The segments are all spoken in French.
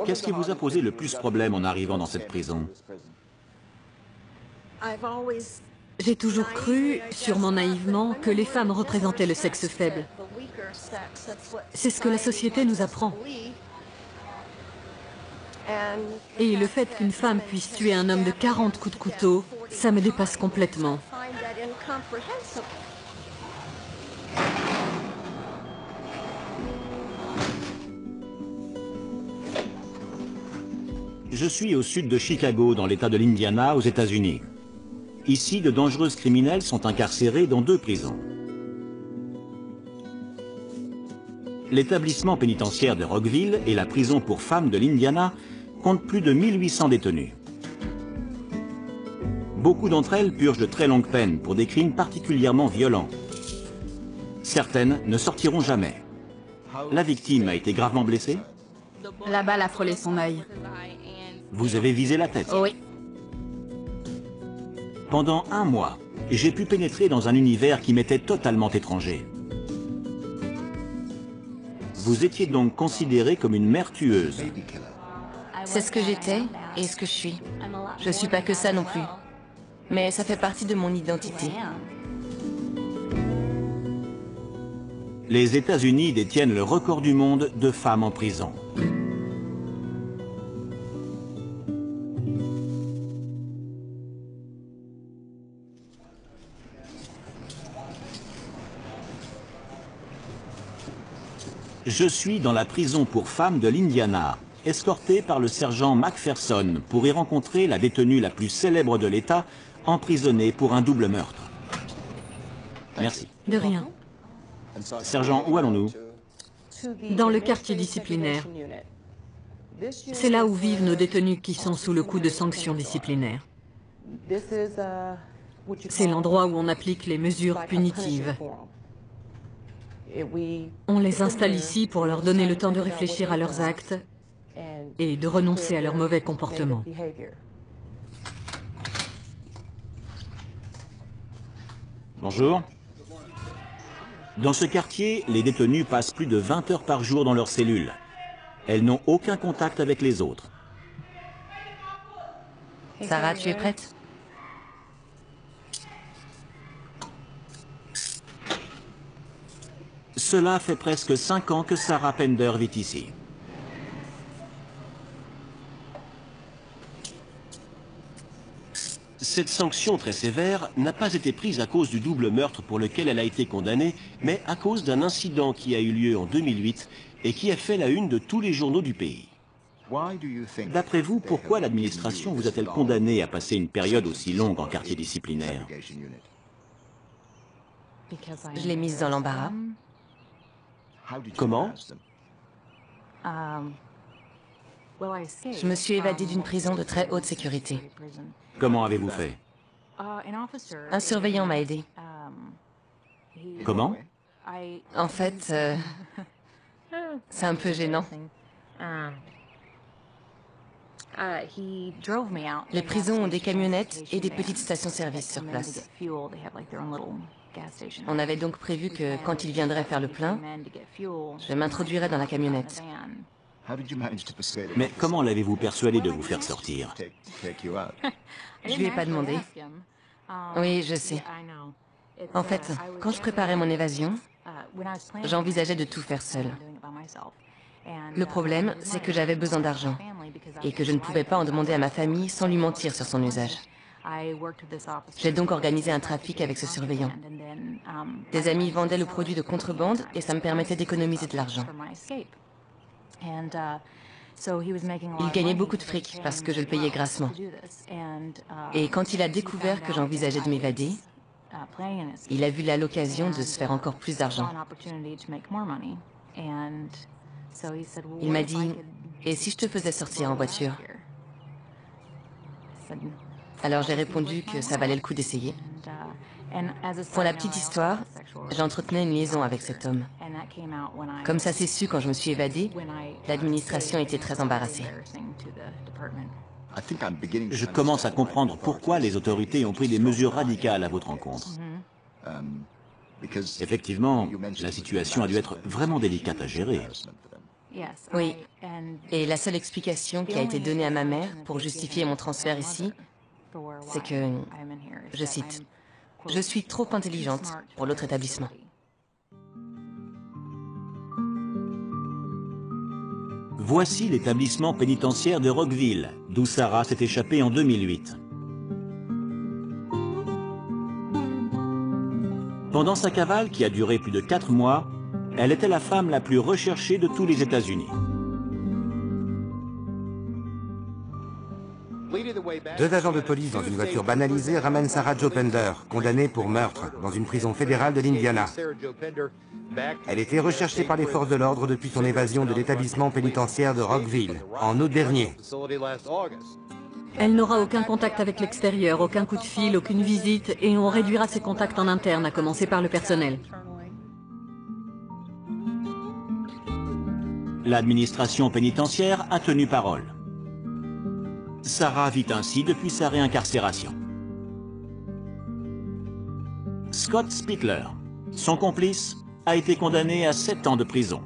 Qu'est-ce qui vous a posé le plus problème en arrivant dans cette prison? J'ai toujours cru, sûrement naïvement, que les femmes représentaient le sexe faible. C'est ce que la société nous apprend. Et le fait qu'une femme puisse tuer un homme de 40 coups de couteau, ça me dépasse complètement. Je suis au sud de Chicago, dans l'État de l'Indiana, aux États-Unis. Ici, de dangereuses criminels sont incarcérés dans 2 prisons. L'établissement pénitentiaire de Rockville et la prison pour femmes de l'Indiana comptent plus de 1800 détenus. Beaucoup d'entre elles purgent de très longues peines pour des crimes particulièrement violents. Certaines ne sortiront jamais. La victime a été gravement blessée? La balle a frôlé son œil. Vous avez visé la tête? Oui. Pendant 1 mois, j'ai pu pénétrer dans un univers qui m'était totalement étranger. Vous étiez donc considérée comme une mère tueuse. C'est ce que j'étais et ce que je suis. Je suis pas que ça non plus. Mais ça fait partie de mon identité. Les États-Unis détiennent le record du monde de femmes en prison. Je suis dans la prison pour femmes de l'Indiana, escorté par le sergent McPherson pour y rencontrer la détenue la plus célèbre de l'État, emprisonnée pour un double meurtre. Merci. De rien. Sergent, où allons-nous? Dans le quartier disciplinaire. C'est là où vivent nos détenus qui sont sous le coup de sanctions disciplinaires. C'est l'endroit où on applique les mesures punitives. On les installe ici pour leur donner le temps de réfléchir à leurs actes et de renoncer à leur mauvais comportement. Bonjour. Dans ce quartier, les détenus passent plus de 20 heures par jour dans leurs cellules. Elles n'ont aucun contact avec les autres. Sarah, tu es prête? Cela fait presque 5 ans que Sarah Pender vit ici. Cette sanction très sévère n'a pas été prise à cause du double meurtre pour lequel elle a été condamnée, mais à cause d'un incident qui a eu lieu en 2008 et qui a fait la une de tous les journaux du pays. D'après vous, pourquoi l'administration vous a-t-elle condamné à passer une période aussi longue en quartier disciplinaire? Je l'ai mise dans l'embarras. Comment? Je me suis évadée d'une prison de très haute sécurité. Comment avez-vous fait? Un surveillant m'a aidé. Comment? En fait, c'est un peu gênant. Les prisons ont des camionnettes et des petites stations-service sur place. On avait donc prévu que quand il viendrait faire le plein, je m'introduirais dans la camionnette. Mais comment l'avez-vous persuadé de vous faire sortir? Je lui ai pas demandé. Oui, je sais. En fait, quand je préparais mon évasion, j'envisageais de tout faire seule. Le problème, c'est que j'avais besoin d'argent et que je ne pouvais pas en demander à ma famille sans lui mentir sur son usage. J'ai donc organisé un trafic avec ce surveillant. Des amis vendaient le produit de contrebande et ça me permettait d'économiser de l'argent. Il gagnait beaucoup de fric parce que je le payais grassement. Et quand il a découvert que j'envisageais de m'évader, il a vu là l'occasion de se faire encore plus d'argent. Il m'a dit, et si je te faisais sortir en voiture? Alors j'ai répondu que ça valait le coup d'essayer. Pour la petite histoire, j'entretenais une liaison avec cet homme. Comme ça s'est su quand je me suis évadée, l'administration était très embarrassée. Je commence à comprendre pourquoi les autorités ont pris des mesures radicales à votre encontre. Effectivement, la situation a dû être vraiment délicate à gérer. Oui. Et la seule explication qui a été donnée à ma mère pour justifier mon transfert ici, c'est que, je cite, « Je suis trop intelligente pour l'autre établissement ». Voici l'établissement pénitentiaire de Rockville, d'où Sarah s'est échappée en 2008. Pendant sa cavale, qui a duré plus de 4 mois, elle était la femme la plus recherchée de tous les États-Unis. Deux agents de police dans une voiture banalisée ramènent Sarah Jo Pender, condamnée pour meurtre, dans une prison fédérale de l'Indiana. Elle était recherchée par les forces de l'ordre depuis son évasion de l'établissement pénitentiaire de Rockville, en août dernier. Elle n'aura aucun contact avec l'extérieur, aucun coup de fil, aucune visite, et on réduira ses contacts en interne, à commencer par le personnel. L'administration pénitentiaire a tenu parole. Sarah vit ainsi depuis sa réincarcération. Scott Spittler, son complice, a été condamné à 7 ans de prison.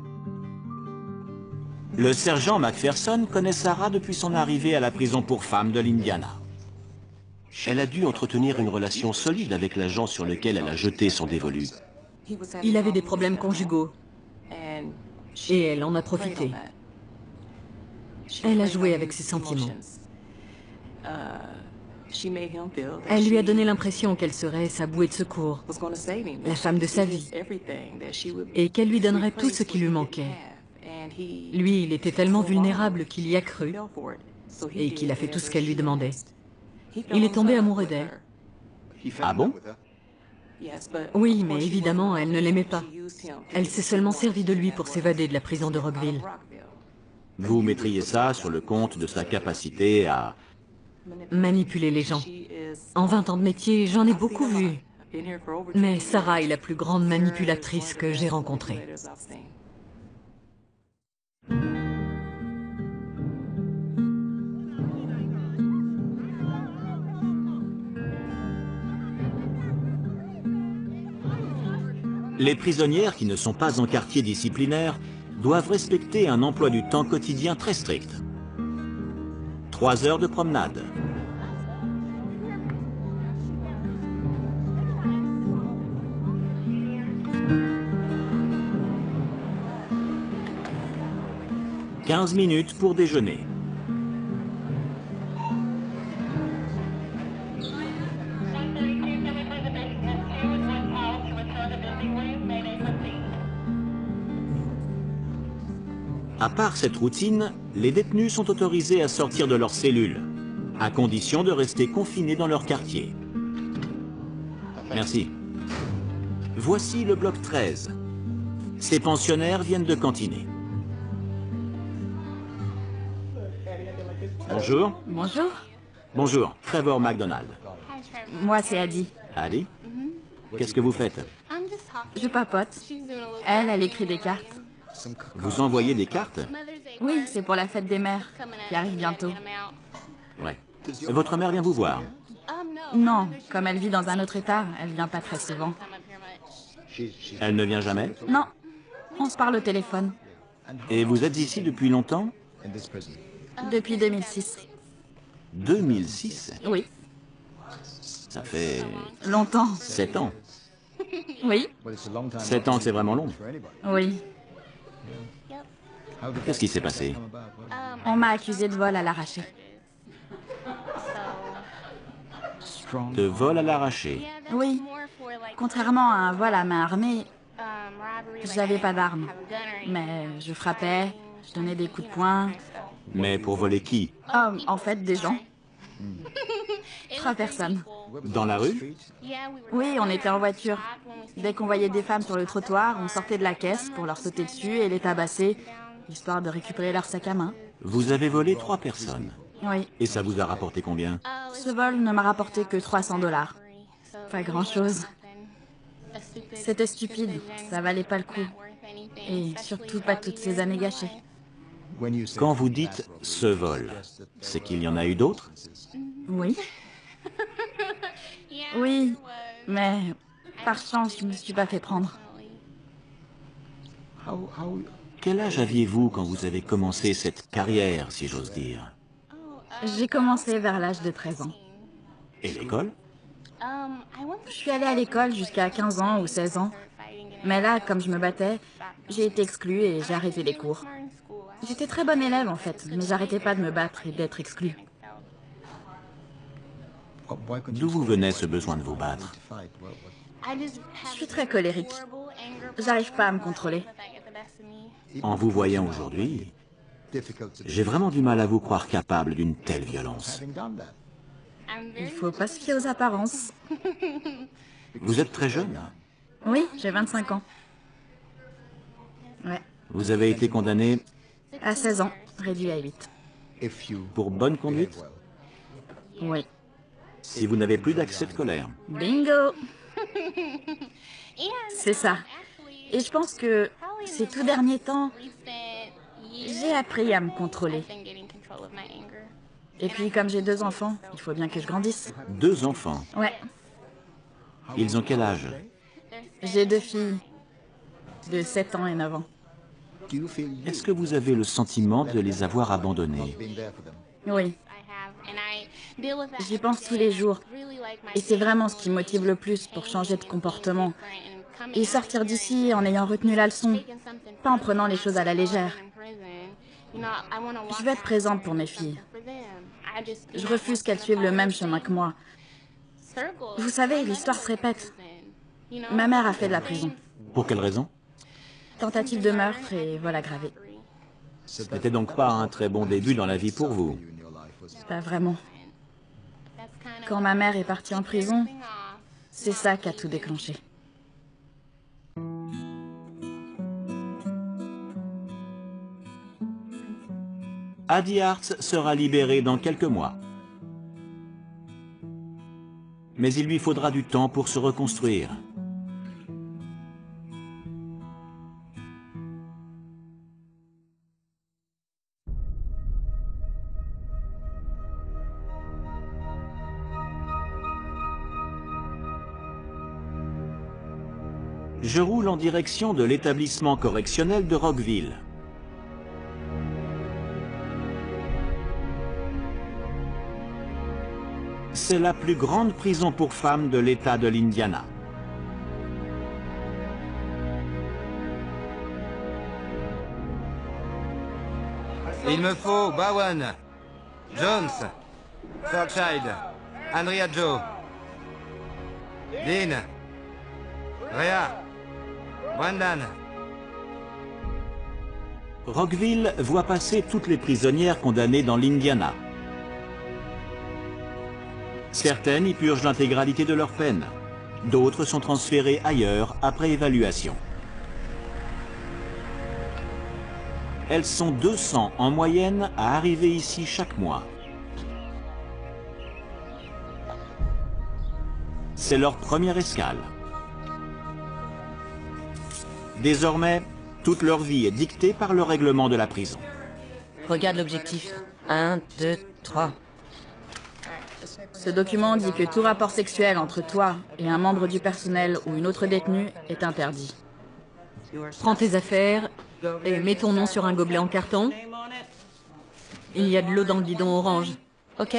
Le sergent McPherson connaît Sarah depuis son arrivée à la prison pour femmes de l'Indiana. Elle a dû entretenir une relation solide avec l'agent sur lequel elle a jeté son dévolu. Il avait des problèmes conjugaux, et elle en a profité. Elle a joué avec ses sentiments. Elle lui a donné l'impression qu'elle serait sa bouée de secours, la femme de sa vie, et qu'elle lui donnerait tout ce qui lui manquait. Lui, il était tellement vulnérable qu'il y a cru, et qu'il a fait tout ce qu'elle lui demandait. Il est tombé amoureux d'elle. Ah bon? Oui, mais évidemment, elle ne l'aimait pas. Elle s'est seulement servie de lui pour s'évader de la prison de Rockville. Vous mettriez ça sur le compte de sa capacité à... Manipuler les gens. En 20 ans de métier, j'en ai beaucoup vu. Mais Sarah est la plus grande manipulatrice que j'ai rencontrée. Les prisonnières qui ne sont pas en quartier disciplinaire doivent respecter un emploi du temps quotidien très strict. 3 heures de promenade. « 15 minutes pour déjeuner. À part cette routine, les détenus sont autorisés à sortir de leur cellule, à condition de rester confinés dans leur quartier. Merci. Voici le bloc 13. Ces pensionnaires viennent de cantiner. Bonjour. Bonjour, Bonjour, Trevor McDonald. moi c'est Adi. Ali, qu'est-ce que vous faites? Je papote. Elle écrit des cartes. Vous envoyez des cartes? Oui, c'est pour la fête des mères, qui arrive bientôt. Ouais. Votre mère vient vous voir? Non, comme elle vit dans un autre état, elle vient pas très souvent. Elle ne vient jamais? Non, on se parle au téléphone. Et vous êtes ici depuis longtemps? Depuis 2006. 2006? Oui, Ça fait longtemps. 7 ans. Oui, 7 ans, c'est vraiment long. oui. Qu'est-ce qui s'est passé? On m'a accusé de vol à l'arraché. De vol à l'arraché. Oui, contrairement à un vol à main armée, j'avais pas d'arme. Mais je frappais, je donnais des coups de poing. Mais pour voler qui? Oh, en fait, des gens. 3 personnes. Dans la rue? Oui, on était en voiture. Dès qu'on voyait des femmes sur le trottoir, on sortait de la caisse pour leur sauter dessus et les tabasser, histoire de récupérer leur sac à main. Vous avez volé 3 personnes. Oui, Et ça vous a rapporté combien? ce vol ne m'a rapporté que 300 $. Pas grand-chose. C'était stupide, ça valait pas le coup. Et surtout pas toutes ces années gâchées. Quand vous dites « ce vol », c'est qu'il y en a eu d'autres? Oui. Oui, mais par chance, je me suis pas fait prendre. Quel âge aviez-vous quand vous avez commencé cette carrière, si j'ose dire? J'ai commencé vers l'âge de 13 ans. Et l'école? Je suis allée à l'école jusqu'à 15 ans ou 16 ans. Mais là, comme je me battais, j'ai été exclue et j'ai arrêté les cours. J'étais très bonne élève en fait, mais j'arrêtais pas de me battre et d'être exclue. D'où vous venait ce besoin de vous battre? Je suis très colérique. J'arrive pas à me contrôler. En vous voyant aujourd'hui, j'ai vraiment du mal à vous croire capable d'une telle violence. Il faut pas se fier aux apparences. Vous êtes très jeune. Oui, j'ai 25 ans. Ouais, Vous avez été condamné à 16 ans, réduit à 8. pour bonne conduite Oui. si vous n'avez plus d'accès de colère. Bingo! C'est ça. Et je pense que ces tout derniers temps, j'ai appris à me contrôler. Et puis, comme j'ai 2 enfants, il faut bien que je grandisse. 2 enfants. Ouais, Ils ont quel âge? j'ai 2 filles de 7 ans et 9 ans. Est-ce que vous avez le sentiment de les avoir abandonnés? Oui, j'y pense tous les jours. Et c'est vraiment ce qui me motive le plus pour changer de comportement. Et sortir d'ici en ayant retenu la leçon, pas en prenant les choses à la légère. Je veux être présente pour mes filles. Je refuse qu'elles suivent le même chemin que moi. Vous savez, l'histoire se répète. Ma mère a fait de la prison. Pour quelle raison? Tentative de meurtre et vol aggravé. Ce n'était donc pas un très bon début dans la vie pour vous. Pas vraiment. Quand ma mère est partie en prison, c'est ça qui a tout déclenché. Adi Hartz sera libéré dans quelques mois. Mais il lui faudra du temps pour se reconstruire. Je roule en direction de l'établissement correctionnel de Rockville. C'est la plus grande prison pour femmes de l'État de l'Indiana. Il me faut Bowen, Jones, Fairchild, Andrea Joe, Dean, Rhea, Brendan. Rockville voit passer toutes les prisonnières condamnées dans l'Indiana. Certaines y purgent l'intégralité de leur peine. D'autres sont transférées ailleurs après évaluation. Elles sont 200 en moyenne à arriver ici chaque mois. C'est leur première escale. Désormais, toute leur vie est dictée par le règlement de la prison. Regarde l'objectif. 1, 2, 3. Ce document dit que tout rapport sexuel entre toi et un membre du personnel ou une autre détenue est interdit. Prends tes affaires et mets ton nom sur un gobelet en carton. Il y a de l'eau dans le bidon orange. Ok.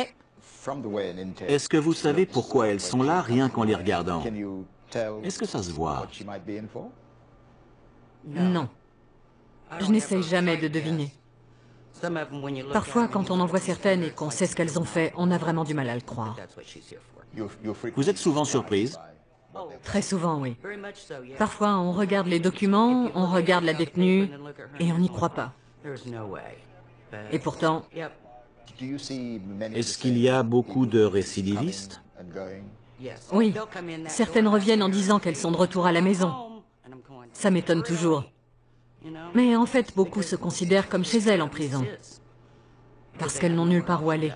Est-ce que vous savez pourquoi elles sont là rien qu'en les regardant? Est-ce que ça se voit? Non. Je n'essaye jamais de deviner. Parfois, quand on en voit certaines et qu'on sait ce qu'elles ont fait, on a vraiment du mal à le croire. Vous êtes souvent surprise? Très souvent, oui. Parfois, on regarde les documents, on regarde la détenue, et on n'y croit pas. Et pourtant, Est-ce qu'il y a beaucoup de récidivistes? oui, certaines reviennent en disant qu'elles sont de retour à la maison. Ça m'étonne toujours. Mais en fait, beaucoup se considèrent comme chez elles en prison. Parce qu'elles n'ont nulle part où aller.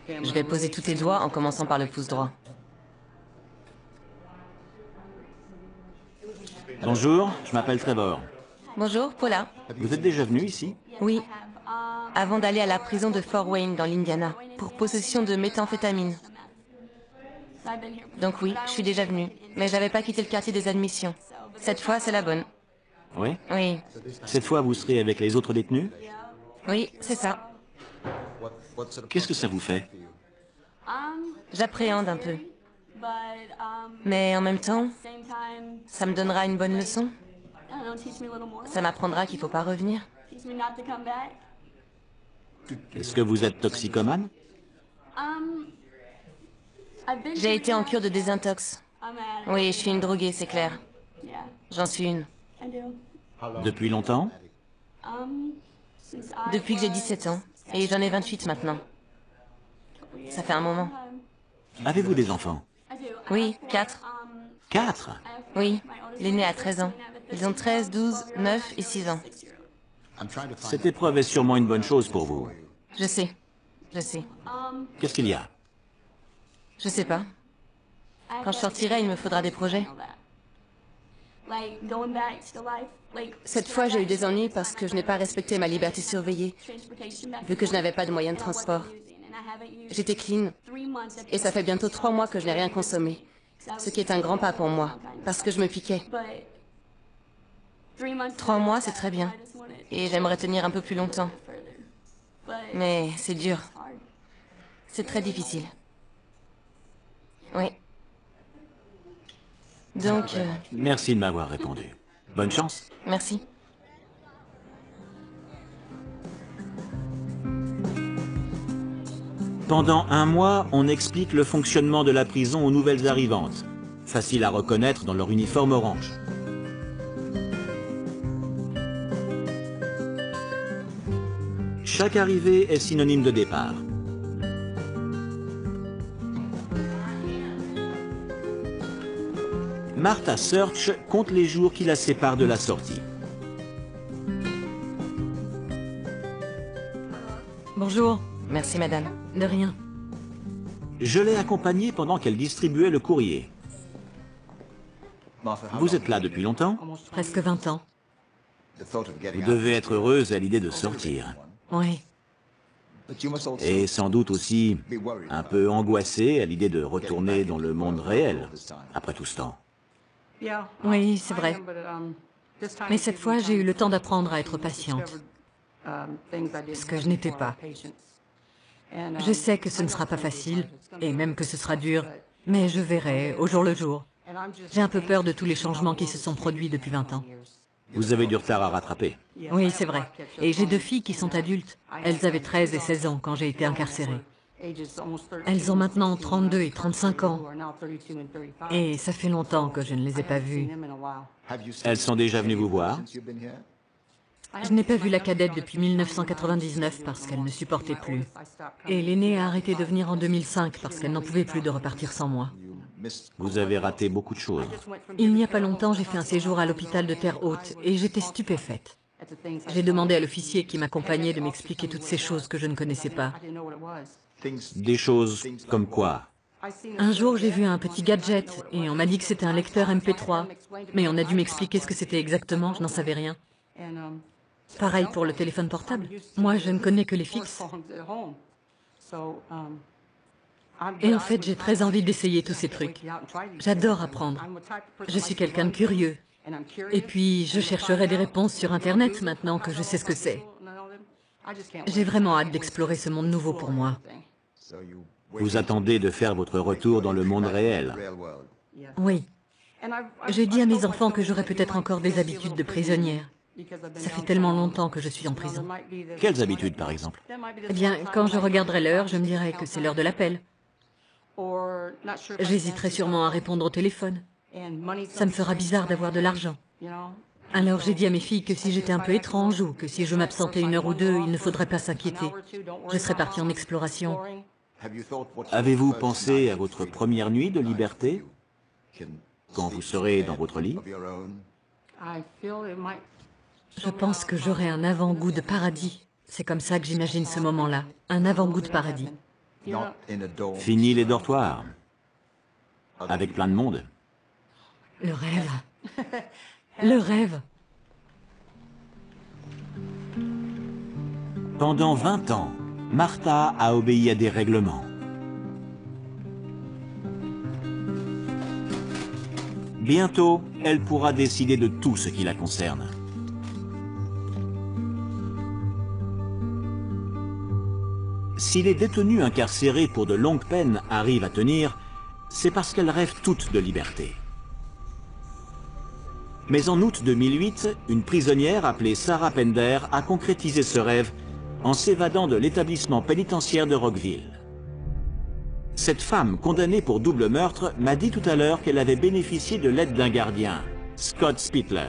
Je vais poser tous tes doigts en commençant par le pouce droit. Bonjour, je m'appelle Trevor. Bonjour, Paula. Vous êtes déjà venu ici? Oui. Avant d'aller à la prison de Fort Wayne dans l'Indiana, pour possession de méthamphétamine. Donc oui, je suis déjà venue, mais j'avais pas quitté le quartier des admissions. Cette fois, c'est la bonne. Oui. Oui, Cette fois, vous serez avec les autres détenus? oui, c'est ça. Qu'est-ce que ça vous fait? J'appréhende un peu. Mais en même temps, ça me donnera une bonne leçon. Ça m'apprendra qu'il faut pas revenir. Est-ce que vous êtes toxicomane? J'ai été en cure de désintox. Oui, je suis une droguée, c'est clair. J'en suis une. Depuis longtemps? Depuis que j'ai 17 ans. Et j'en ai 28 maintenant. Ça fait un moment. Avez-vous des enfants? Oui, 4. 4? Oui, l'aîné a 13 ans. Ils ont 13, 12, 9 et 6 ans. Cette épreuve est sûrement une bonne chose pour vous. Je sais. Je sais. Qu'est-ce qu'il y a? Je sais pas. Quand je sortirai, il me faudra des projets. Cette fois, j'ai eu des ennuis parce que je n'ai pas respecté ma liberté surveillée, vu que je n'avais pas de moyens de transport. J'étais clean, et ça fait bientôt 3 mois que je n'ai rien consommé, ce qui est un grand pas pour moi, parce que je me piquais. 3 mois, c'est très bien, et j'aimerais tenir un peu plus longtemps. Mais c'est dur. C'est très difficile. Oui. Donc, Merci de m'avoir répondu. Bonne chance. merci. Pendant un mois, on explique le fonctionnement de la prison aux nouvelles arrivantes. Facile à reconnaître dans leur uniforme orange. Chaque arrivée est synonyme de départ. Martha Search compte les jours qui la séparent de la sortie. Bonjour. Merci, madame. De rien. Je l'ai accompagnée pendant qu'elle distribuait le courrier. Vous êtes là depuis longtemps? Presque 20 ans. Vous devez être heureuse à l'idée de sortir. Oui. Et sans doute aussi un peu angoissée à l'idée de retourner dans le monde réel, après tout ce temps. Oui, c'est vrai. Mais cette fois, j'ai eu le temps d'apprendre à être patiente. Ce que je n'étais pas. Je sais que ce ne sera pas facile, et même que ce sera dur, mais je verrai au jour le jour. J'ai un peu peur de tous les changements qui se sont produits depuis 20 ans. Vous avez du retard à rattraper. Oui, c'est vrai. Et j'ai 2 filles qui sont adultes. Elles avaient 13 et 16 ans quand j'ai été incarcérée. Elles ont maintenant 32 et 35 ans. Et ça fait longtemps que je ne les ai pas vues. Elles sont déjà venues vous voir? Je n'ai pas vu la cadette depuis 1999 parce qu'elle ne supportait plus. Et l'aînée a arrêté de venir en 2005 parce qu'elle n'en pouvait plus de repartir sans moi. Vous avez raté beaucoup de choses. Il n'y a pas longtemps, j'ai fait un séjour à l'hôpital de Terre Haute et j'étais stupéfaite. J'ai demandé à l'officier qui m'accompagnait de m'expliquer toutes ces choses que je ne connaissais pas. Des choses comme quoi? Un jour, j'ai vu un petit gadget et on m'a dit que c'était un lecteur MP3. Mais on a dû m'expliquer ce que c'était exactement, je n'en savais rien. Pareil pour le téléphone portable. Moi, je ne connais que les fixes. Et en fait, j'ai très envie d'essayer tous ces trucs. J'adore apprendre. Je suis quelqu'un de curieux. Et puis, je chercherai des réponses sur Internet maintenant que je sais ce que c'est. J'ai vraiment hâte d'explorer ce monde nouveau pour moi. Vous attendez de faire votre retour dans le monde réel. Oui. J'ai dit à mes enfants que j'aurais peut-être encore des habitudes de prisonnière. Ça fait tellement longtemps que je suis en prison. Quelles habitudes, par exemple? Eh bien, quand je regarderai l'heure, je me dirai que c'est l'heure de l'appel. J'hésiterai sûrement à répondre au téléphone. Ça me fera bizarre d'avoir de l'argent. Alors j'ai dit à mes filles que si j'étais un peu étrange ou que si je m'absentais 1 heure ou 2, il ne faudrait pas s'inquiéter. Je serais partie en exploration. Avez-vous pensé à votre première nuit de liberté, quand vous serez dans votre lit? Je pense que j'aurai un avant-goût de paradis. C'est comme ça que j'imagine ce moment-là. Un avant-goût de paradis. Fini les dortoirs. Avec plein de monde. Le rêve. Le rêve. Pendant 20 ans, Martha a obéi à des règlements. Bientôt, elle pourra décider de tout ce qui la concerne. Si les détenues incarcérées pour de longues peines arrivent à tenir, c'est parce qu'elles rêvent toutes de liberté. Mais en août 2008, une prisonnière appelée Sarah Pender a concrétisé ce rêve en s'évadant de l'établissement pénitentiaire de Rockville. Cette femme, condamnée pour double meurtre, m'a dit tout à l'heure qu'elle avait bénéficié de l'aide d'un gardien, Scott Spittler.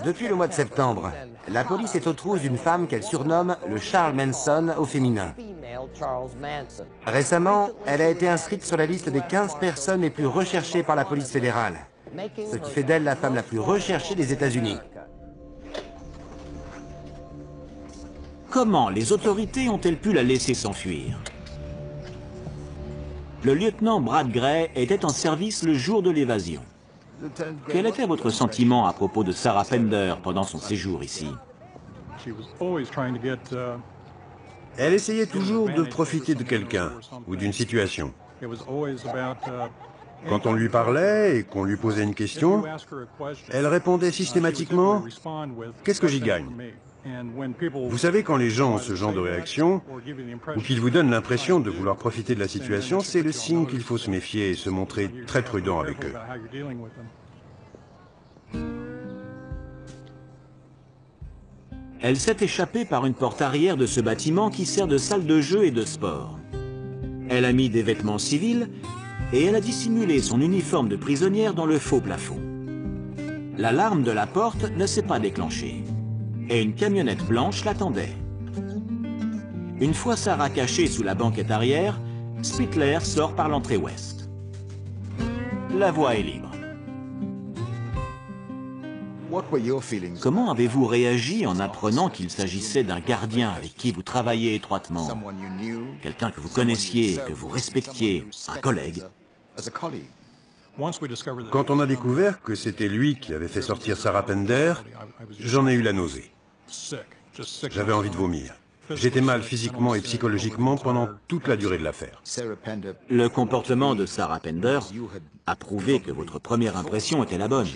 Depuis le mois de septembre, la police est aux trousses d'une femme qu'elle surnomme le Charles Manson au féminin. Récemment, elle a été inscrite sur la liste des 15 personnes les plus recherchées par la police fédérale, ce qui fait d'elle la femme la plus recherchée des États-Unis. Comment les autorités ont-elles pu la laisser s'enfuir? Le lieutenant Brad Gray était en service le jour de l'évasion. Quel était votre sentiment à propos de Sarah Pender pendant son séjour ici? Elle essayait toujours de profiter de quelqu'un ou d'une situation. Quand on lui parlait et qu'on lui posait une question, elle répondait systématiquement « Qu'est-ce que j'y gagne ?» Vous savez, quand les gens ont ce genre de réaction, ou qu'ils vous donnent l'impression de vouloir profiter de la situation, c'est le signe qu'il faut se méfier et se montrer très prudent avec eux. Elle s'est échappée par une porte arrière de ce bâtiment qui sert de salle de jeu et de sport. Elle a mis des vêtements civils et elle a dissimulé son uniforme de prisonnière dans le faux plafond. L'alarme de la porte ne s'est pas déclenchée et une camionnette blanche l'attendait. Une fois Sarah cachée sous la banquette arrière, Spittler sort par l'entrée ouest. La voie est libre. Comment avez-vous réagi en apprenant qu'il s'agissait d'un gardien avec qui vous travailliez étroitement? Quelqu'un que vous connaissiez, que vous respectiez, un collègue? Quand on a découvert que c'était lui qui avait fait sortir Sarah Pender, j'en ai eu la nausée. J'avais envie de vomir. J'étais mal physiquement et psychologiquement pendant toute la durée de l'affaire. Le comportement de Sarah Pender a prouvé que votre première impression était la bonne,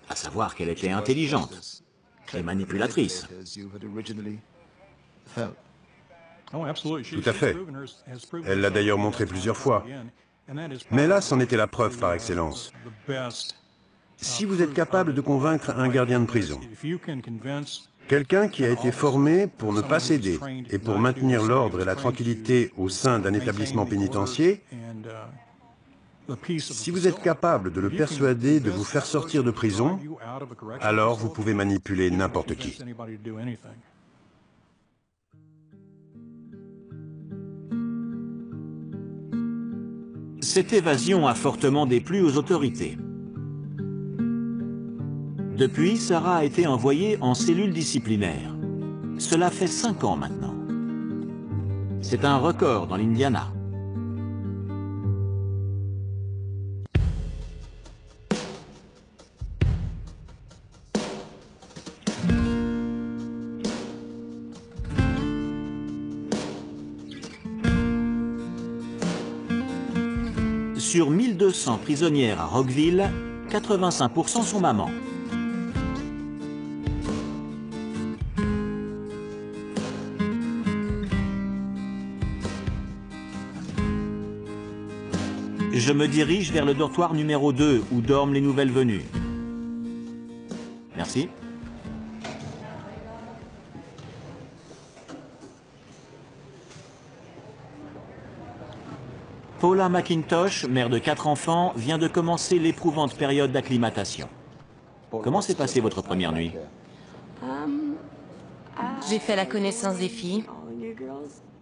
à savoir qu'elle était intelligente et manipulatrice. Tout à fait. Elle l'a d'ailleurs montré plusieurs fois. Mais là, c'en était la preuve par excellence. Si vous êtes capable de convaincre un gardien de prison, quelqu'un qui a été formé pour ne pas céder et pour maintenir l'ordre et la tranquillité au sein d'un établissement pénitentiaire, si vous êtes capable de le persuader de vous faire sortir de prison, alors vous pouvez manipuler n'importe qui. Cette évasion a fortement déplu aux autorités. Depuis, Sarah a été envoyée en cellule disciplinaire. Cela fait 5 ans maintenant. C'est un record dans l'Indiana. Sur 1200 prisonnières à Rockville, 85% sont mamans. Je me dirige vers le dortoir numéro 2, où dorment les nouvelles venues. Merci. Paula McIntosh, mère de 4 enfants, vient de commencer l'éprouvante période d'acclimatation. Comment s'est passée votre première nuit? J'ai fait la connaissance des filles.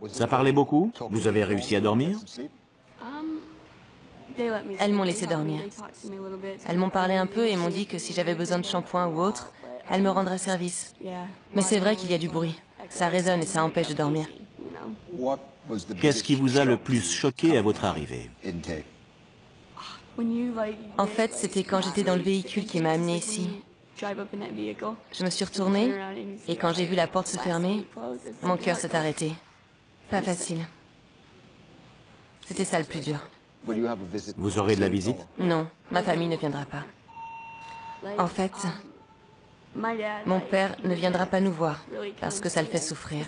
Ça parlait beaucoup? Vous avez réussi à dormir? Elles m'ont laissé dormir. Elles m'ont parlé un peu et m'ont dit que si j'avais besoin de shampoing ou autre, elles me rendraient service. Mais c'est vrai qu'il y a du bruit. Ça résonne et ça empêche de dormir. Qu'est-ce qui vous a le plus choqué à votre arrivée? En fait, c'était quand j'étais dans le véhicule qui m'a amenée ici. Je me suis retournée et quand j'ai vu la porte se fermer, mon cœur s'est arrêté. Pas facile. C'était ça le plus dur. Vous aurez de la visite? Non, ma famille ne viendra pas. En fait, Mon père ne viendra pas nous voir, parce que ça le fait souffrir.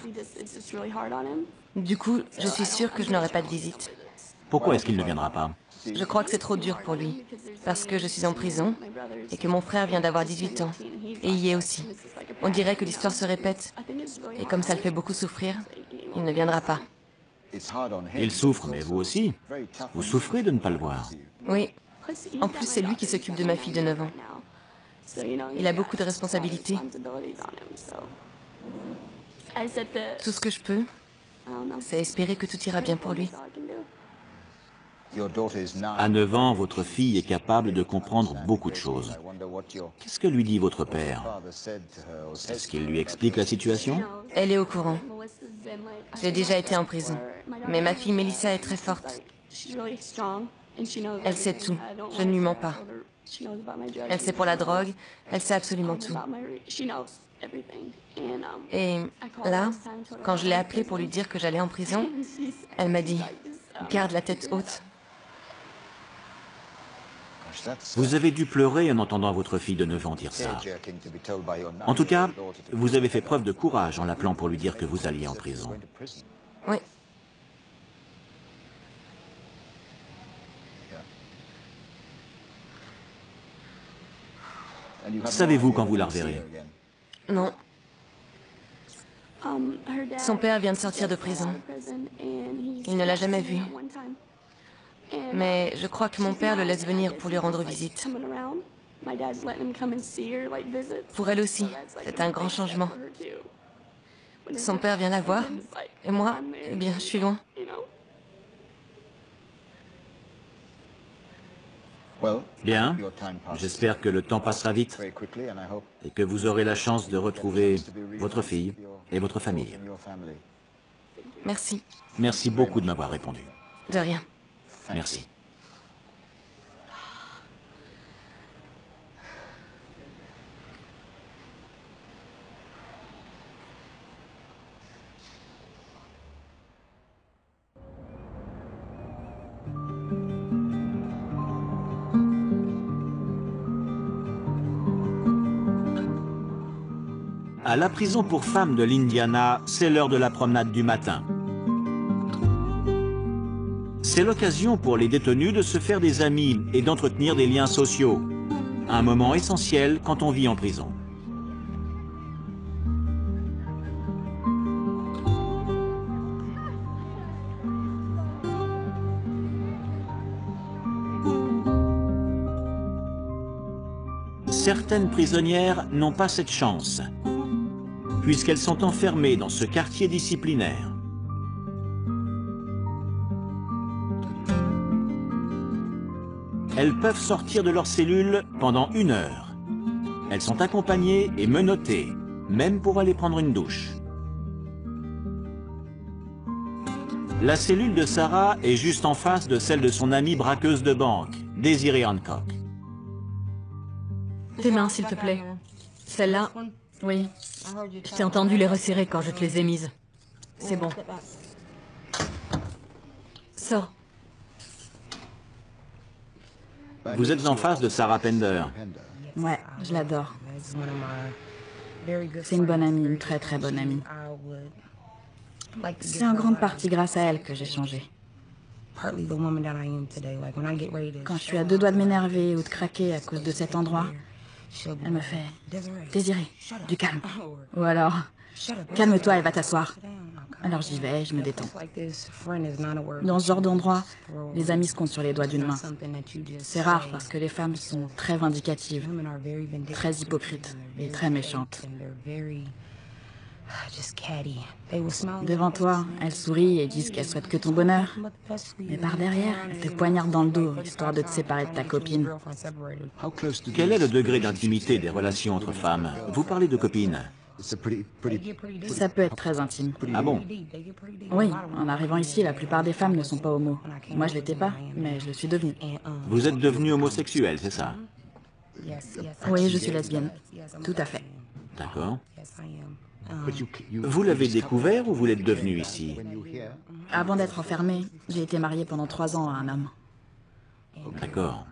Du coup, je suis sûre que je n'aurai pas de visite. Pourquoi est-ce qu'il ne viendra pas? Je crois que c'est trop dur pour lui, parce que je suis en prison, et que mon frère vient d'avoir 18 ans, et y est aussi. On dirait que l'histoire se répète, et comme ça le fait beaucoup souffrir, il ne viendra pas. Il souffre, mais vous aussi. Vous souffrez de ne pas le voir. Oui. En plus, c'est lui qui s'occupe de ma fille de 9 ans. Il a beaucoup de responsabilités. Tout ce que je peux, c'est espérer que tout ira bien pour lui. À 9 ans, votre fille est capable de comprendre beaucoup de choses. Qu'est-ce que lui dit votre père? Est-ce qu'il lui explique la situation? Elle est au courant. J'ai déjà été en prison. Mais ma fille Melissa est très forte. Elle sait tout. Je ne lui mens pas. Elle sait pour la drogue. Elle sait absolument tout. Et là, quand je l'ai appelée pour lui dire que j'allais en prison, elle m'a dit « Garde la tête haute ». Vous avez dû pleurer en entendant votre fille de 9 ans dire ça. En tout cas, vous avez fait preuve de courage en l'appelant pour lui dire que vous alliez en prison. Oui. Savez-vous quand vous la reverrez? Non. Son père vient de sortir de prison. Il ne l'a jamais vue. Mais je crois que mon père le laisse venir pour lui rendre visite. Pour elle aussi, c'est un grand changement. Son père vient la voir, et moi, eh bien, je suis loin. Bien, j'espère que le temps passera vite et que vous aurez la chance de retrouver votre fille et votre famille. Merci. Merci beaucoup de m'avoir répondu. De rien. Merci. À la prison pour femmes de l'Indiana, c'est l'heure de la promenade du matin. C'est l'occasion pour les détenus de se faire des amis et d'entretenir des liens sociaux. Un moment essentiel quand on vit en prison. Certaines prisonnières n'ont pas cette chance, puisqu'elles sont enfermées dans ce quartier disciplinaire. Elles peuvent sortir de leur cellule pendant 1 heure. Elles sont accompagnées et menottées, même pour aller prendre une douche. La cellule de Sarah est juste en face de celle de son amie braqueuse de banque, Desiree Hancock. Tes mains, s'il te plaît. Celle-là, oui. Je t'ai entendu les resserrer quand je te les ai mises. C'est bon. Sors. Vous êtes en face de Sarah Pender. Ouais, je l'adore. C'est une bonne amie, une très très bonne amie. C'est en grande partie grâce à elle que j'ai changé. Quand je suis à 2 doigts de m'énerver ou de craquer à cause de cet endroit, elle me fait « Désirée, du calme ». Ou alors « Calme-toi et va t'asseoir ». Alors j'y vais, je me détends. Dans ce genre d'endroit, les amis se comptent sur les doigts d'une main. C'est rare parce que les femmes sont très vindicatives, très hypocrites et très méchantes. Devant toi, elles sourient et disent qu'elles souhaitent que ton bonheur. Mais par derrière, elles te poignardent dans le dos, histoire de te séparer de ta copine. Quel est le degré d'intimité des relations entre femmes? Vous parlez de copines. Ça peut être très intime. Ah bon? Oui, en arrivant ici, la plupart des femmes ne sont pas homo. Moi, je l'étais pas, mais je le suis devenue. Vous êtes devenu homosexuel, c'est ça? Oui, je suis lesbienne. Tout à fait. D'accord. Vous l'avez découvert ou vous l'êtes devenu ici? Avant d'être enfermée, j'ai été mariée pendant 3 ans à un homme. D'accord.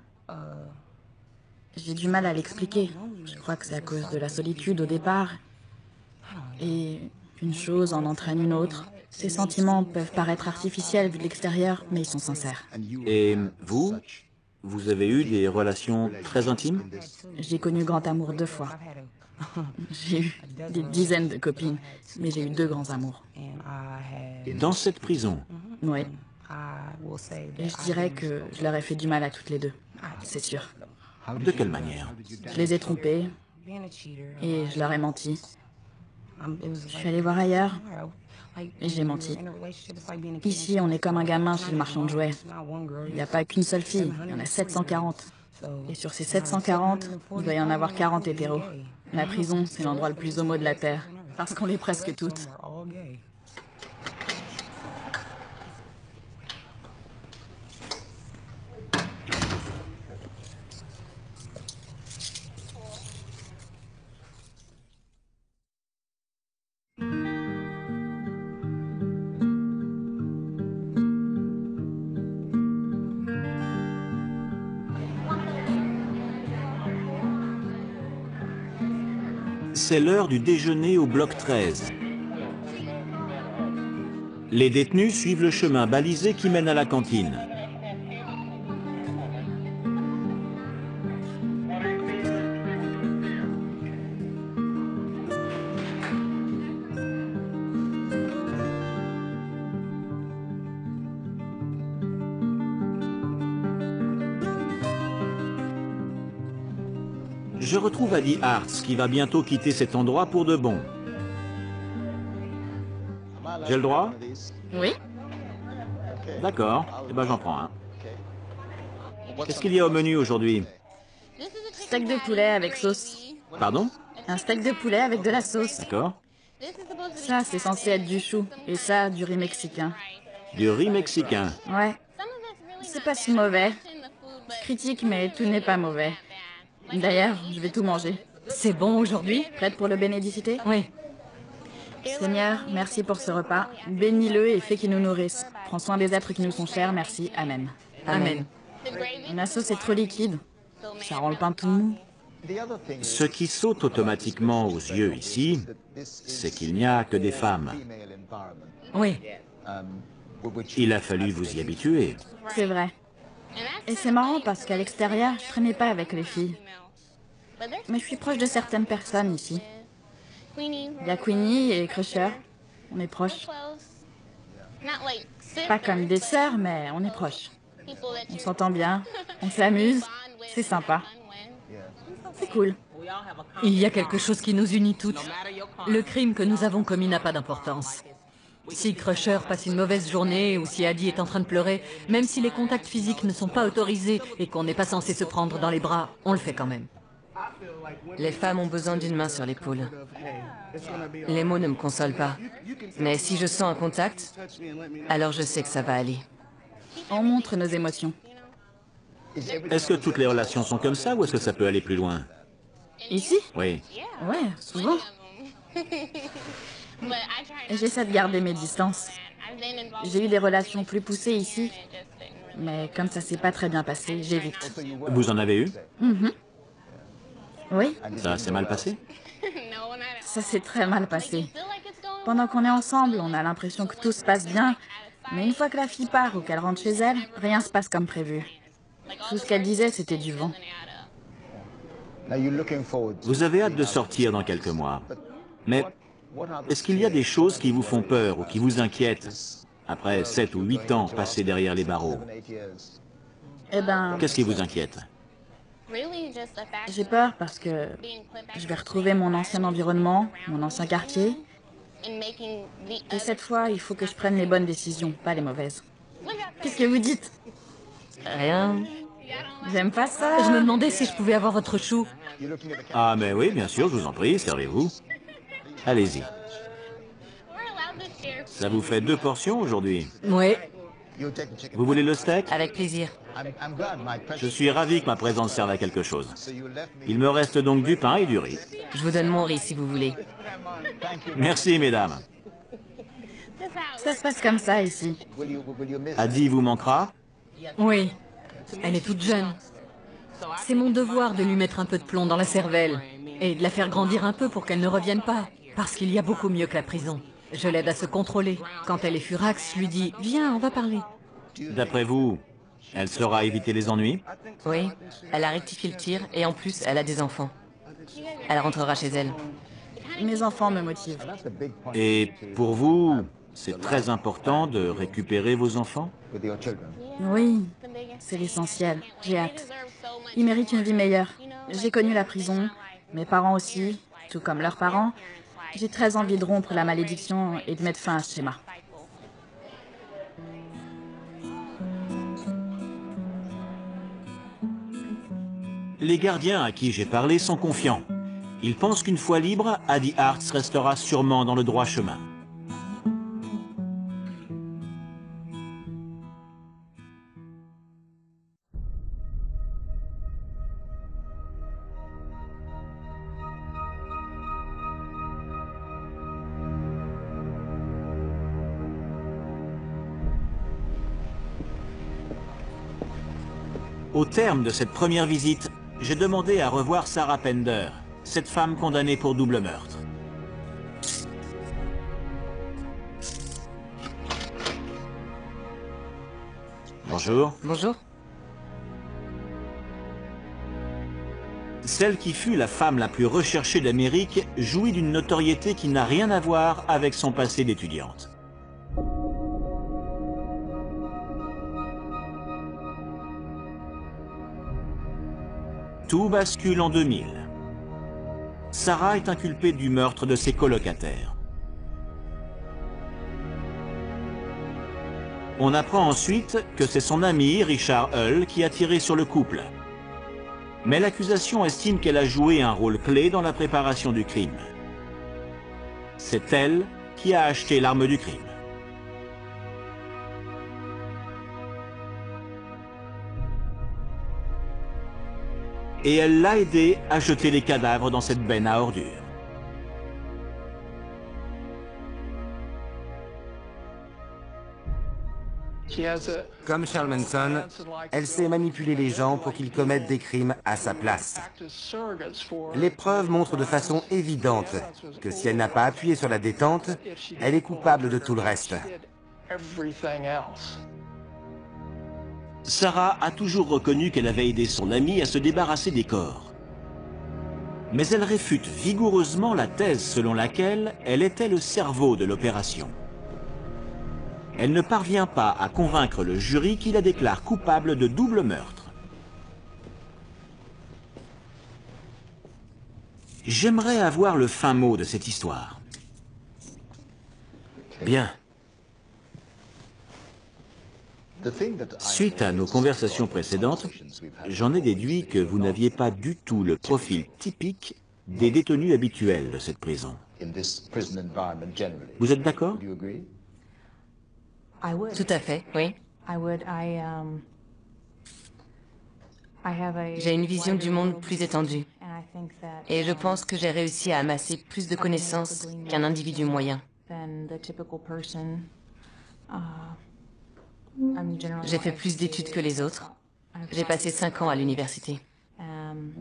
J'ai du mal à l'expliquer. Je crois que c'est à cause de la solitude au départ. Et une chose en entraîne une autre. Ces sentiments peuvent paraître artificiels vu de l'extérieur, mais ils sont sincères. Et vous? Vous avez eu des relations très intimes? J'ai connu grand amour 2 fois. J'ai eu des dizaines de copines, mais j'ai eu 2 grands amours. Dans cette prison? Oui. Et je dirais que je leur ai fait du mal à toutes les 2, c'est sûr. De quelle manière? Je les ai trompées et je leur ai menti. Je suis allée voir ailleurs et j'ai menti. Ici, on est comme un gamin chez le marchand de jouets. Il n'y a pas qu'une seule fille, il y en a 740. Et sur ces 740, il doit y en avoir 40 hétéros. La prison, c'est l'endroit le plus homo de la Terre, parce qu'on l'est presque toutes. C'est l'heure du déjeuner au bloc 13. Les détenus suivent le chemin balisé qui mène à la cantine. Je retrouve Adi Hartz qui va bientôt quitter cet endroit pour de bon. J'ai le droit? Oui? D'accord, eh ben j'en prends un. Qu'est-ce qu'il y a au menu aujourd'hui? Steak de poulet avec sauce. Pardon? Un steak de poulet avec de la sauce. D'accord. Ça, c'est censé être du chou. Et ça, du riz mexicain. Du riz mexicain. Ouais. C'est pas si mauvais. Je critique, mais tout n'est pas mauvais. D'ailleurs, je vais tout manger. C'est bon aujourd'hui? Prête pour le bénédicité? Oui. Seigneur, merci pour ce repas. Bénis-le et fais qu'il nous nourrisse. Prends soin des êtres qui nous sont chers. Merci. Amen. Amen. La sauce est trop liquide. Ça rend le pain tout mou. Ce qui saute automatiquement aux yeux ici, c'est qu'il n'y a que des femmes. Oui. Il a fallu vous y habituer. C'est vrai. Et c'est marrant parce qu'à l'extérieur, je traînais pas avec les filles. Mais je suis proche de certaines personnes ici. Il y a Queenie et Crusher. On est proches. Pas comme des sœurs, mais on est proches. On s'entend bien, on s'amuse, c'est sympa. C'est cool. Il y a quelque chose qui nous unit toutes. Le crime que nous avons commis n'a pas d'importance. Si Crusher passe une mauvaise journée ou si Adi est en train de pleurer, même si les contacts physiques ne sont pas autorisés et qu'on n'est pas censé se prendre dans les bras, on le fait quand même. Les femmes ont besoin d'une main sur l'épaule. Les mots ne me consolent pas. Mais si je sens un contact, alors je sais que ça va aller. On montre nos émotions. Est-ce que toutes les relations sont comme ça ou est-ce que ça peut aller plus loin? Ici? Oui. Ouais, souvent. J'essaie de garder mes distances. J'ai eu des relations plus poussées ici. Mais comme ça s'est pas très bien passé, j'évite. Vous en avez eu? Oui, Ça s'est mal passé? ça s'est très mal passé. Pendant qu'on est ensemble, on a l'impression que tout se passe bien. Mais une fois que la fille part ou qu'elle rentre chez elle, rien se passe comme prévu. Tout ce qu'elle disait, c'était du vent. Vous avez hâte de sortir dans quelques mois. Mais est-ce qu'il y a des choses qui vous font peur ou qui vous inquiètent après 7 ou 8 ans passés derrière les barreaux? Eh ben, Qu'est-ce qui vous inquiète? j'ai peur parce que je vais retrouver mon ancien environnement, mon ancien quartier. Et cette fois, il faut que je prenne les bonnes décisions, pas les mauvaises. Qu'est-ce que vous dites? Rien. J'aime pas ça. Je me demandais si je pouvais avoir votre chou. Ah mais oui, bien sûr, je vous en prie, servez-vous. Allez-y. Ça vous fait 2 portions aujourd'hui. Oui. Vous voulez le steak? Avec plaisir. Je suis ravi que ma présence serve à quelque chose. Il me reste donc du pain et du riz. Je vous donne mon riz si vous voulez. Merci, mesdames. Ça se passe comme ça ici. Adi vous manquera? Oui. Elle est toute jeune. C'est mon devoir de lui mettre un peu de plomb dans la cervelle et de la faire grandir un peu pour qu'elle ne revienne pas. Parce qu'il y a beaucoup mieux que la prison. Je l'aide à se contrôler. Quand elle est furax, je lui dis « Viens, on va parler ». D'après vous, elle saura éviter les ennuis? Oui, elle a rectifié le tir et en plus, elle a des enfants. Elle rentrera chez elle. Mes enfants me motivent. Et pour vous, c'est très important de récupérer vos enfants? Oui, c'est l'essentiel. J'ai hâte. Ils méritent une vie meilleure. J'ai connu la prison, mes parents aussi, tout comme leurs parents. J'ai très envie de rompre la malédiction et de mettre fin à ce schéma. Les gardiens à qui j'ai parlé sont confiants. Ils pensent qu'une fois libre, Adi Hartz restera sûrement dans le droit chemin. Au terme de cette première visite, j'ai demandé à revoir Sarah Pender, cette femme condamnée pour double meurtre. Bonjour. Bonjour. Celle qui fut la femme la plus recherchée d'Amérique jouit d'une notoriété qui n'a rien à voir avec son passé d'étudiante. Tout bascule en 2000. Sarah est inculpée du meurtre de ses colocataires. On apprend ensuite que c'est son ami Richard Hull qui a tiré sur le couple. Mais l'accusation estime qu'elle a joué un rôle clé dans la préparation du crime. C'est elle qui a acheté l'arme du crime. Et elle l'a aidé à jeter les cadavres dans cette benne à ordures. Comme Charles Manson, elle sait manipuler les gens pour qu'ils commettent des crimes à sa place. Les preuves montrent de façon évidente que si elle n'a pas appuyé sur la détente, elle est coupable de tout le reste. Sarah a toujours reconnu qu'elle avait aidé son ami à se débarrasser des corps. Mais elle réfute vigoureusement la thèse selon laquelle elle était le cerveau de l'opération. Elle ne parvient pas à convaincre le jury qui la déclare coupable de double meurtre. J'aimerais avoir le fin mot de cette histoire. Bien. Suite à nos conversations précédentes, j'en ai déduit que vous n'aviez pas du tout le profil typique des détenus habituels de cette prison. Vous êtes d'accord? Tout à fait, oui. J'ai une vision du monde plus étendue. Et je pense que j'ai réussi à amasser plus de connaissances qu'un individu moyen. J'ai fait plus d'études que les autres. J'ai passé 5 ans à l'université.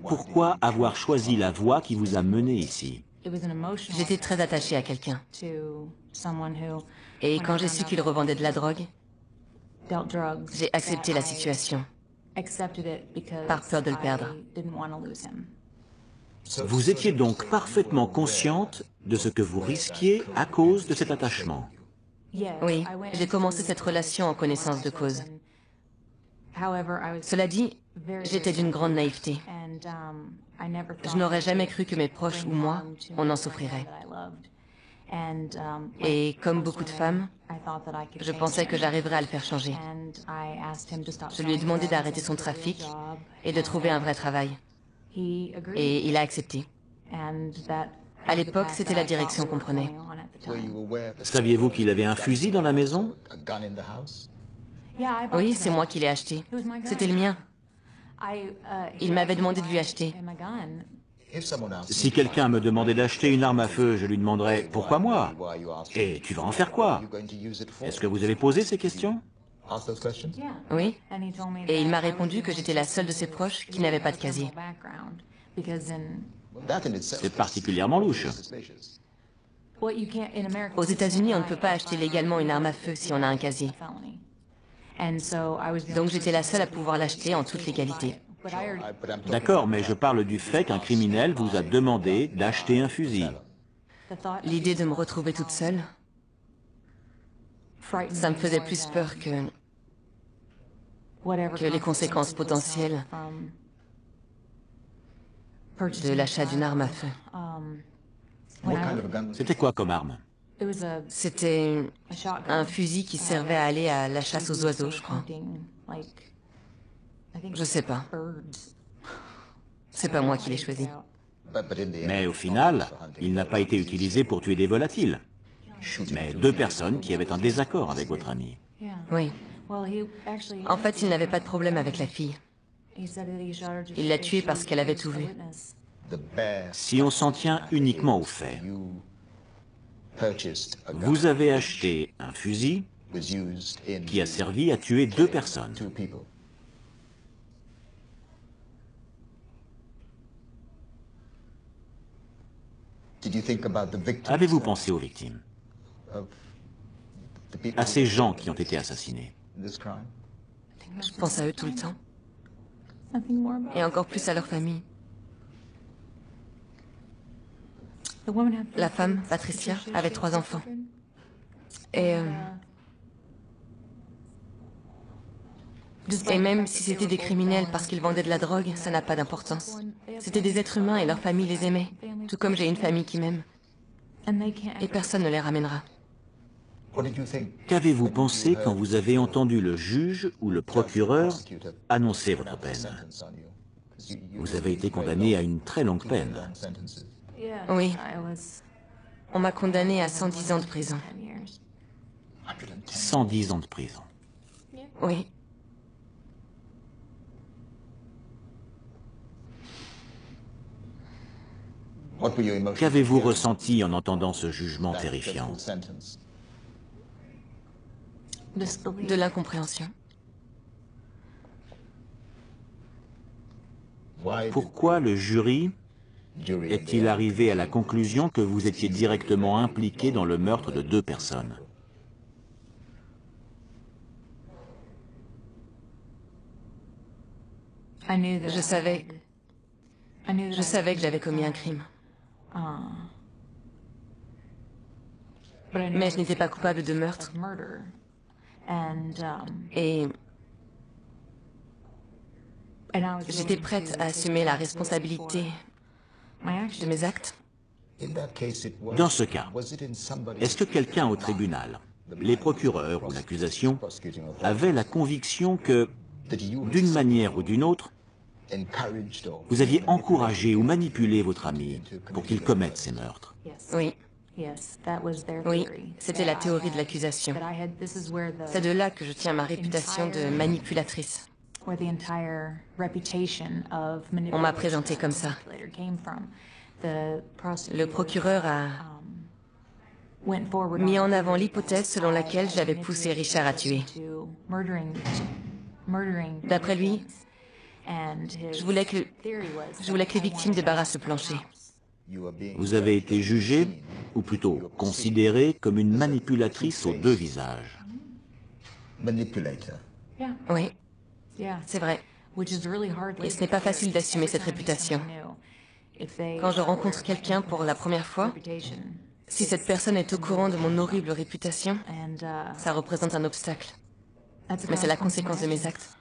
Pourquoi avoir choisi la voie qui vous a mené ici? J'étais très attachée à quelqu'un. Et quand j'ai su qu'il revendait de la drogue, j'ai accepté la situation, par peur de le perdre. Vous étiez donc parfaitement consciente de ce que vous risquiez à cause de cet attachement. Oui, j'ai commencé cette relation en connaissance de cause. Cela dit, j'étais d'une grande naïveté. Je n'aurais jamais cru que mes proches ou moi, on en souffrirait. Et comme beaucoup de femmes, je pensais que j'arriverais à le faire changer. Je lui ai demandé d'arrêter son trafic et de trouver un vrai travail. Et il a accepté. À l'époque, c'était la direction qu'on prenait. Saviez-vous qu'il avait un fusil dans la maison? Oui, c'est moi qui l'ai acheté. C'était le mien. Il m'avait demandé de lui acheter. Si quelqu'un me demandait d'acheter une arme à feu, je lui demanderais « Pourquoi moi ?» Et « Tu vas en faire quoi ?» Est-ce que vous avez posé ces questions? Oui. Et il m'a répondu que j'étais la seule de ses proches qui n'avait pas de casier. C'est particulièrement louche. Aux États-Unis, on ne peut pas acheter légalement une arme à feu si on a un casier. Donc j'étais la seule à pouvoir l'acheter en toute légalité. D'accord, mais je parle du fait qu'un criminel vous a demandé d'acheter un fusil. L'idée de me retrouver toute seule, ça me faisait plus peur que les conséquences potentielles de l'achat d'une arme à feu. C'était quoi comme arme? C'était un fusil qui servait à aller à la chasse aux oiseaux, je crois. Je sais pas. C'est pas moi qui l'ai choisi. Mais au final, il n'a pas été utilisé pour tuer des volatiles. Mais deux personnes qui avaient un désaccord avec votre ami. Oui. En fait, il n'avait pas de problème avec la fille. Il l'a tuée parce qu'elle avait tout vu. Si on s'en tient uniquement aux faits, vous avez acheté un fusil qui a servi à tuer deux personnes. Avez-vous pensé aux victimes? À ces gens qui ont été assassinés? Je pense à eux tout le temps. Et encore plus à leur famille. La femme, Patricia, avait 3 enfants. Et même si c'était des criminels parce qu'ils vendaient de la drogue, ça n'a pas d'importance. C'était des êtres humains et leur famille les aimait, tout comme j'ai une famille qui m'aime. Et personne ne les ramènera. Qu'avez-vous pensé quand vous avez entendu le juge ou le procureur annoncer votre peine? Vous avez été condamné à une très longue peine. Oui. On m'a condamné à 110 ans de prison. 110 ans de prison. Oui. Qu'avez-vous ressenti en entendant ce jugement terrifiant? De l'incompréhension. Pourquoi le jury est-il arrivé à la conclusion que vous étiez directement impliqué dans le meurtre de 2 personnes? Je savais que j'avais commis un crime. Mais je n'étais pas coupable de meurtre. Et j'étais prête à assumer la responsabilité de mes actes. Dans ce cas, est-ce que quelqu'un au tribunal, les procureurs ou l'accusation, avait la conviction que, d'une manière ou d'une autre, vous aviez encouragé ou manipulé votre ami pour qu'il commette ces meurtres? Oui. Oui, c'était la théorie de l'accusation. C'est de là que je tiens ma réputation de manipulatrice. On m'a présenté comme ça. Le procureur a mis en avant l'hypothèse selon laquelle j'avais poussé Richard à tuer. D'après lui, je voulais que les victimes débarrassent le plancher. Vous avez été jugée, ou plutôt considérée, comme une manipulatrice aux 2 visages. Oui, c'est vrai. Et ce n'est pas facile d'assumer cette réputation. Quand je rencontre quelqu'un pour la première fois, si cette personne est au courant de mon horrible réputation, ça représente un obstacle. Mais c'est la conséquence de mes actes.